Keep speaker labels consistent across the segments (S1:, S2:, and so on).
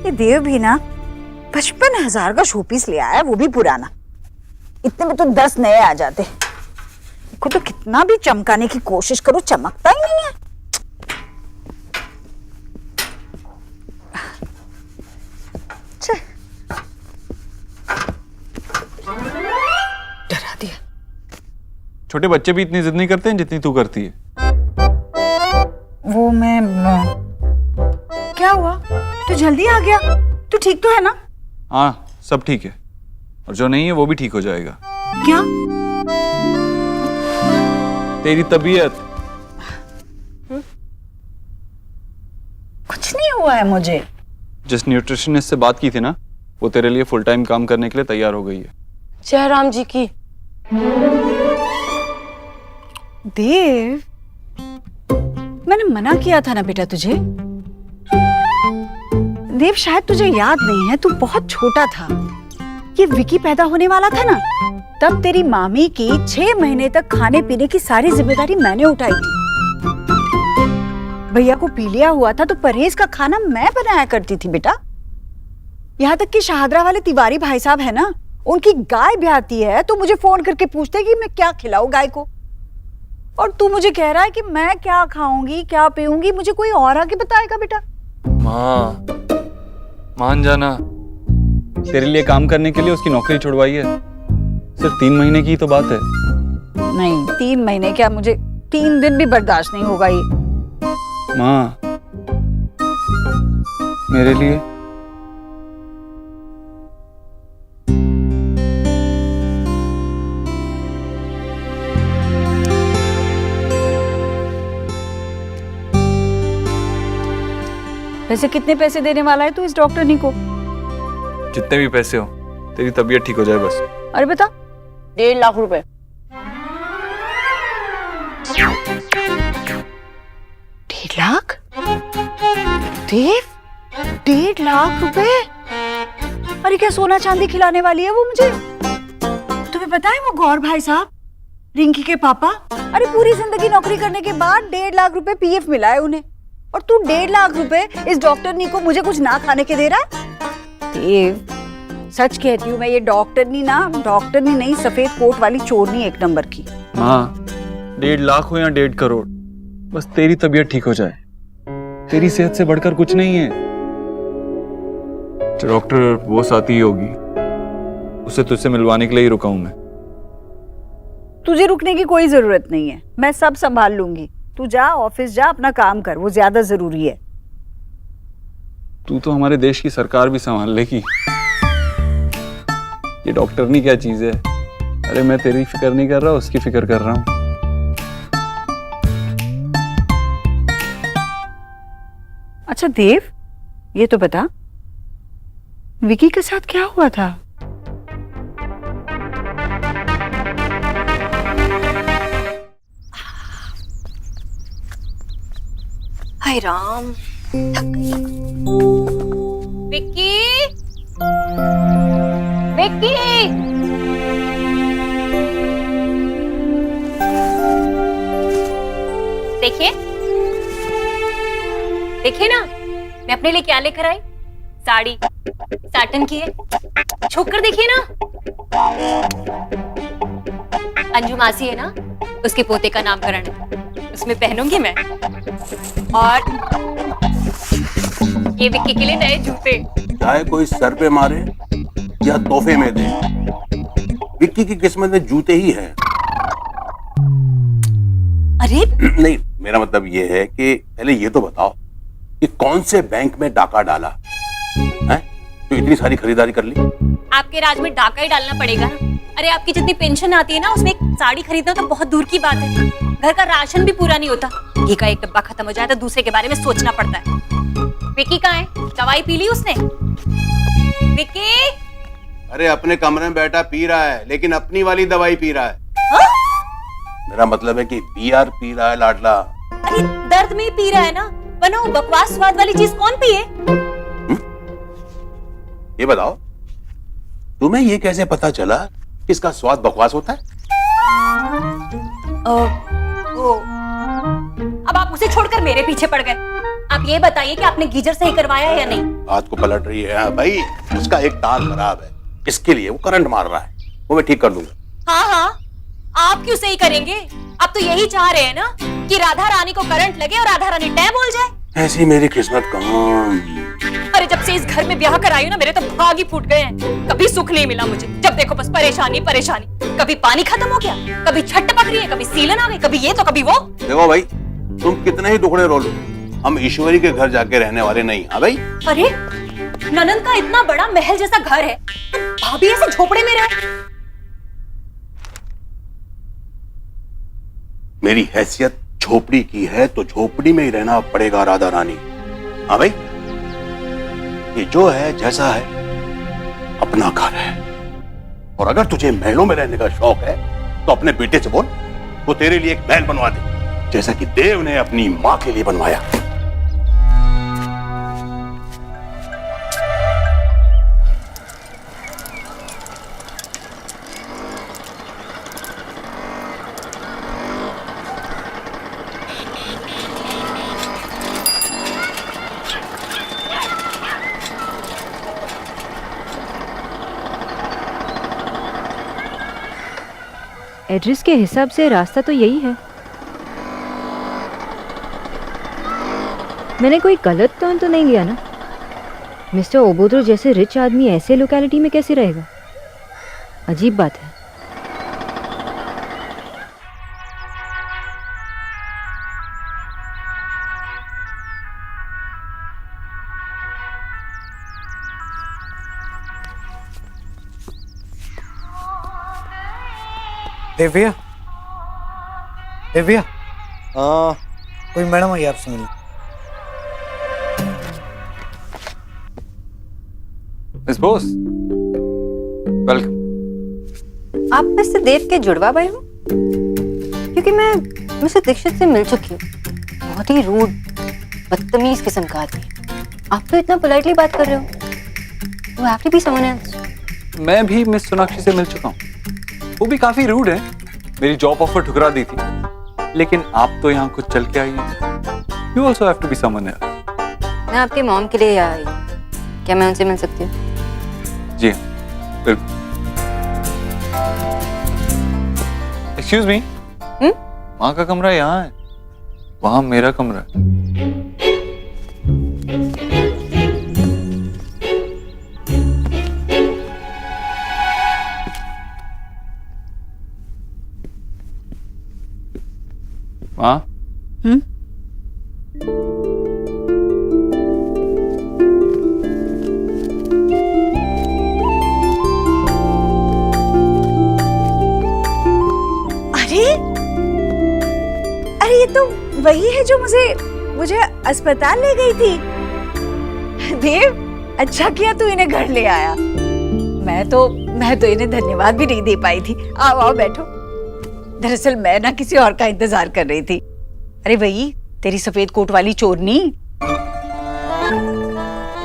S1: ये देव भी ना 55,000 का शोपीस ले आया, वो भी पुराना। इतने में तो 10 नए आ जाते। देखो तो कितना भी चमकाने की कोशिश करो, चमकता ही नहीं है। डरा दिया।
S2: छोटे बच्चे भी इतनी जिद नहीं करते हैं जितनी तू करती है।
S1: वो मैं क्या हुआ? तू जल्दी आ गया? तू ठीक तो है ना?
S2: हाँ सब ठीक है, और जो नहीं है वो भी ठीक हो जाएगा।
S1: क्या?
S2: तेरी तबीयत।
S1: कुछ नहीं हुआ है मुझे।
S2: जिस न्यूट्रिशनिस्ट से बात की थी ना, वो तेरे लिए फुल टाइम काम करने के लिए तैयार हो गई है।
S3: जय राम जी की।
S1: देव, मैंने मना किया था ना बेटा तुझे। देव शायद तुझे याद नहीं है, तू बहुत छोटा था। ये विकी पैदा होने वाला था ना, तब तेरी मामी की 6 महीने तक खाने पीने की सारी जिम्मेदारी मैंने उठाई थी। भैया को पीलिया हुआ था तो परहेज का खाना मैं बनाया करती थी बेटा। यहाँ तक कि शाहदरा वाले तिवारी भाई साहब है ना, उनकी गाय ब्याहती है तो मुझे फोन करके पूछते कि मैं क्या खिलाऊं गाय को। और तू मुझे कह रहा है कि मैं क्या खाऊंगी क्या पीऊंगी, मुझे कोई और आके बताएगा बेटा।
S2: माँ मान जाना, तेरे लिए काम करने के लिए उसकी नौकरी छुड़वाई है। सिर्फ 3 महीने की ही तो बात है।
S1: नहीं 3 महीने क्या, मुझे 3 दिन भी बर्दाश्त नहीं होगा ये।
S2: माँ मेरे लिए
S1: वैसे कितने पैसे देने वाला है तू इस डॉक्टरनी को?
S2: जितने भी पैसे हो, तेरी तबीयत ठीक हो जाए बस।
S1: अरे बता।
S3: 1.5 लाख रुपए।
S1: 1.5 लाख? देव, 1.5 लाख रुपए? अरे क्या सोना चांदी खिलाने वाली है वो मुझे? तुम्हें पता है वो गौर भाई साहब, रिंकी के पापा, अरे पूरी जिंदगी नौकरी करने के बाद 1.5 लाख रुपए पीएफ मिला है उन्हें, और तू 1.5 लाख रुपए इस डॉक्टरनी को मुझे कुछ ना खाने के दे रहा है? देव सच कहती हूँ मैं, ये डॉक्टरनी नहीं, सफेद कोट वाली चोरनी एक नंबर की।
S2: माँ 1.5 लाख हो या 1.5 करोड़, बस तेरी तबीयत ठीक हो जाए। तेरी सेहत से बढ़कर कुछ नहीं है। डॉक्टर वो साथी होगी, उसे तुझसे मिलवाने के लिए ही रुका हूं मैं।
S1: तुझे रुकने की कोई जरूरत नहीं है, मैं सब संभाल लूंगी। तू जा, ऑफिस जा, अपना काम कर, वो ज्यादा जरूरी है।
S2: तू तो हमारे देश की सरकार भी संभाल लेगी। ये डॉक्टरनी क्या चीज है? अरे मैं तेरी फिक्र नहीं कर रहा, उसकी फिक्र कर रहा हूं।
S1: अच्छा देव, ये तो बता, विकी के साथ क्या हुआ था?
S3: हाय राम, विक्की, विक्की,
S4: देखिए देखिए ना, मैं अपने लिए क्या लेकर आई। साड़ी साटन की है, छू कर देखिए ना। अंजू मासी है ना, उसके पोते का नामकरण है, उसमें पहनूंगी मैं। और ये विक्की के लिए नए जूते।
S5: चाहे कोई सर पे मारे या तोहफे में दे, विक्की की किस्मत में जूते ही है।
S4: अरे
S5: नहीं, मेरा मतलब ये है कि पहले ये तो बताओ कि कौन से बैंक में डाका डाला है तो इतनी सारी खरीदारी कर ली।
S4: आपके राज में डाका ही डालना पड़ेगा ना। अरे आपकी जितनी पेंशन आती है ना, उसमें एक साड़ी खरीदना तो बहुत दूर की बात है। घर का राशन भी पूरा नहीं होता। घी का एक डब्बा खत्म हो जाए तो दूसरे के बारे में सोचना पड़ता है। विक्की कहाँ है? दवाई पी ली उसने? विक्की,
S5: अरे अपने कमरे में बैठा पी रहा है, लेकिन अपनी वाली दवाई पी रहा है।
S4: हाँ?
S5: मेरा मतलब है कि बीआर पी रहा है लाडला।
S4: अरे दर्द में ही पी रहा है ना, वरना वो बकवास स्वाद वाली चीज कौन पिए?
S5: ये बताओ, तुम्हें ये कैसे पता चला कि इसका स्वाद बकवास होता है?
S4: अब आप उसे छोड़कर मेरे पीछे पड़ गए। आप ये बताइए कि आपने गीजर सही करवाया है या नहीं?
S5: हाथ को पलट रही है। हाँ भाई, उसका एक तार खराब है, इसके लिए वो करंट मार रहा है, वो मैं ठीक कर दूंगा।
S4: हाँ हाँ, आप क्यों सही करेंगे? आप तो यही चाह रहे हैं ना कि राधा रानी को करंट लगे और राधा रानी टैब बोल जाए।
S5: ऐसी मेरी किस्मत कहाँ।
S4: अरे जब से इस घर में ब्याह कर आई हूँ ना, मेरे तो भाग ही फूट गए हैं। कभी सुख नहीं मिला मुझे, जब देखो बस परेशानी परेशानी। कभी पानी खत्म हो गया, कभी छत टपक रही है, कभी सीलन आ गई, कभी ये तो कभी वो।
S5: देखो भाई, तुम कितने ही टुकड़े रो लो, हम ईश्वरी के घर जाके रहने वाले नहीं। हाँ भाई।
S4: अरे ननद का इतना बड़ा महल जैसा घर है, भाभी ऐसे झोपड़े में रहे।
S5: मेरी हैसियत झोपड़ी की है तो झोपड़ी में ही रहना पड़ेगा राधा रानी। हाँ भाई, ये जो है जैसा है अपना घर है, और अगर तुझे महलों में रहने का शौक है तो अपने बेटे से बोल वो तेरे लिए एक महल बनवा दे, जैसा कि देव ने अपनी मां के लिए बनवाया।
S6: एड्रेस के हिसाब से रास्ता तो यही है। मैंने कोई गलत टर्न तो नहीं लिया ना? मिस्टर ओबोद्रो जैसे रिच आदमी ऐसे लोकेलिटी में कैसे रहेगा? अजीब बात है।
S7: दिव्या, दिव्या, कोई मैडम आई आपसे मिलने।
S2: Miss Bose, welcome.
S3: आप मिस्टर देव के जुड़वा भाई हो? क्योंकि मैं मिस्टर दीक्षित से मिल चुकी हूँ। बहुत ही रूड, बदतमीज किस्म का आदमी। आप तो इतना पोलाइटली बात कर रहे हो। You have to be someone else.
S2: मैं भी मिस सोनाक्षी से मिल चुका हूँ, वो भी काफी रूड है। मेरी जॉब ऑफर ठुकरा दी थी, लेकिन आप तो यहाँ कुछ चल के आई हैं। You also have to be someone else.
S3: मैं आपके मॉम के लिए यहाँ आई। क्या मैं उनसे मिल सकती हूँ?
S2: जी बिल्कुल। एक्सक्यूज मी, माँ का कमरा यहाँ है, वहाँ मेरा कमरा है। माँ,
S1: अरे ये तो वही है जो मुझे अस्पताल ले गई थी। देव, अच्छा किया तू इन्हें घर ले आया। मैं तो इन्हें धन्यवाद भी नहीं दे पाई थी। आओ आओ बैठो। दरअसल मैं ना किसी और का इंतजार कर रही थी। अरे वही तेरी सफेद कोट वाली चोरनी।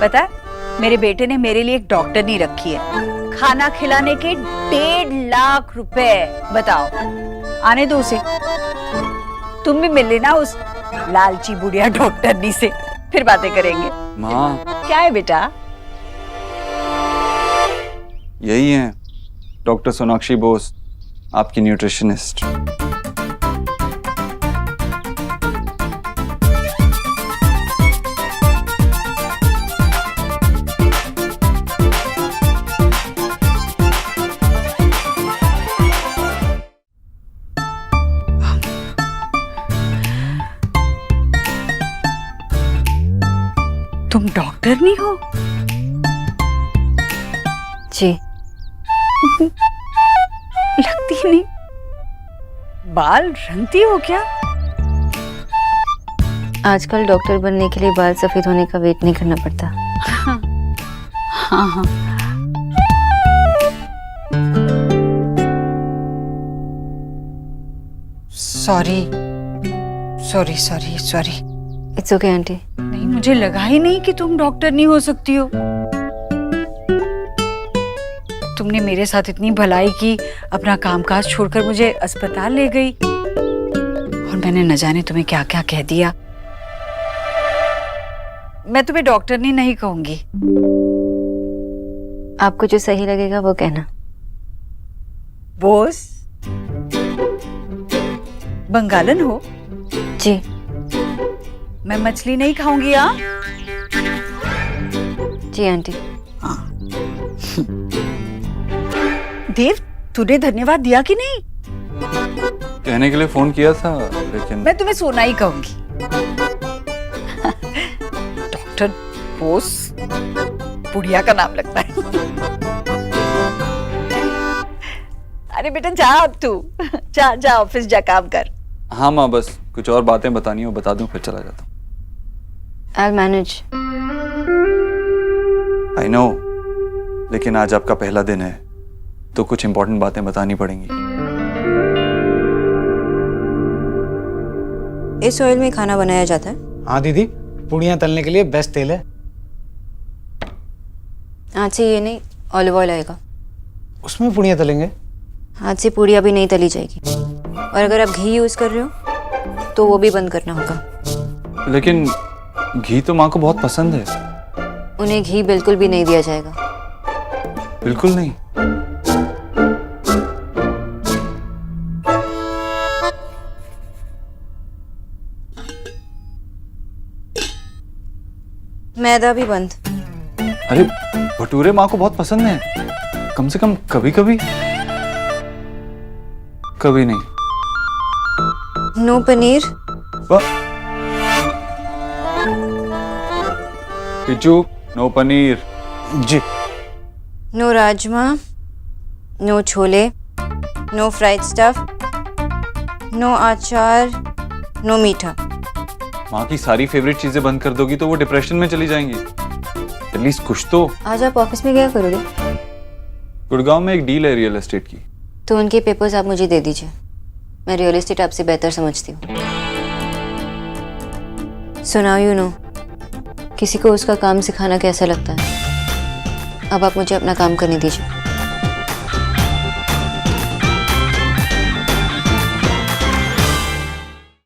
S1: पता, मेरे बेटे ने मेरे लिए एक डॉक्टरनी रखी है, खाना खिलाने के 1.5 लाख रुपए। बताओ, आने दो उसे। तुम भी मिल लेना उस लालची बुढ़िया डॉक्टरनी से, फिर बातें करेंगे।
S2: माँ,
S1: क्या है बेटा?
S2: यही है डॉक्टर सोनाक्षी बोस, आपकी न्यूट्रिशनिस्ट।
S1: तुम डॉक्टर नहीं हो?
S3: जी।
S1: लगती नहीं। बाल रंगती हो क्या?
S3: आजकल डॉक्टर बनने के लिए बाल सफेद होने का वेट नहीं करना पड़ता।
S1: हाँ हाँ। Sorry sorry sorry sorry.
S3: It's okay aunty.
S1: नहीं, मुझे लगा ही नहीं कि तुम डॉक्टर नहीं हो सकती हो। तुमने मेरे साथ इतनी भलाई की, अपना कामकाज छोड़कर मुझे अस्पताल ले गई, और मैंने न जाने तुम्हें क्या क्या कह दिया। मैं तुम्हें डॉक्टरनी नहीं कहूंगी।
S6: आपको जो सही लगेगा वो कहना।
S1: बोस, बंगालन हो?
S6: जी।
S1: मैं मछली नहीं खाऊंगी। हाँ
S6: जी आंटी।
S1: देव, तूने धन्यवाद दिया कि नहीं?
S2: कहने के लिए फोन किया था, लेकिन
S1: मैं तुम्हें सोना ही कहूंगी। डॉक्टर बोस, बुढ़िया का नाम लगता है। अरे बेटा जा, अब तू जा जा, ऑफिस जा, काम कर।
S2: हाँ माँ, बस कुछ और बातें बतानी हो बता दूं, फिर चला जाता हूँ।
S6: I'll manage।
S2: आई नो, लेकिन आज आपका पहला दिन है तो कुछ इंपॉर्टेंट बातें बतानी पड़ेंगी।
S3: इस ऑयल में खाना बनाया जाता है?
S7: हाँ दीदी, पूड़ियाँ तलने के लिए बेस्ट तेल है।
S3: आज से ये नहीं, ऑलिव ऑयल आएगा।
S7: उसमें पूड़ियाँ तलेंगे।
S3: आज से पूड़ी अभी नहीं तली जाएगी, और अगर आप घी यूज कर रहे हो तो वो भी बंद करना होगा।
S2: लेकिन घी तो माँ को बहुत पसंद है।
S3: उन्हें घी बिल्कुल भी नहीं दिया जाएगा।
S2: बिल्कुल नहीं?
S3: मैदा भी बंद।
S2: अरे भटूरे माँ को बहुत पसंद है, कम से कम कभी कभी। कभी नहीं।
S3: नो पनीर।
S2: पिचू, नो पनीर।
S7: जी।
S3: No rajma, no chole, no fried stuff, no achar, no मीठा।
S2: माँ की सारी फेवरेट चीजें बंद कर दोगी तो वो डिप्रेशन में चली जाएंगी। एटलीस्ट कुछ तो।
S3: आज आप ऑफिस में क्या करोगे?
S2: गुड़गांव में एक डील है रियल एस्टेट की।
S3: तो उनके पेपर्स आप मुझे दे दीजिए। मैं रियल एस्टेट आपसे बेहतर समझती हूँ। सो नाउ यू नो किसी को उसका काम सिखाना कैसा लगता है। अब आप मुझे अपना काम करने दीजिए।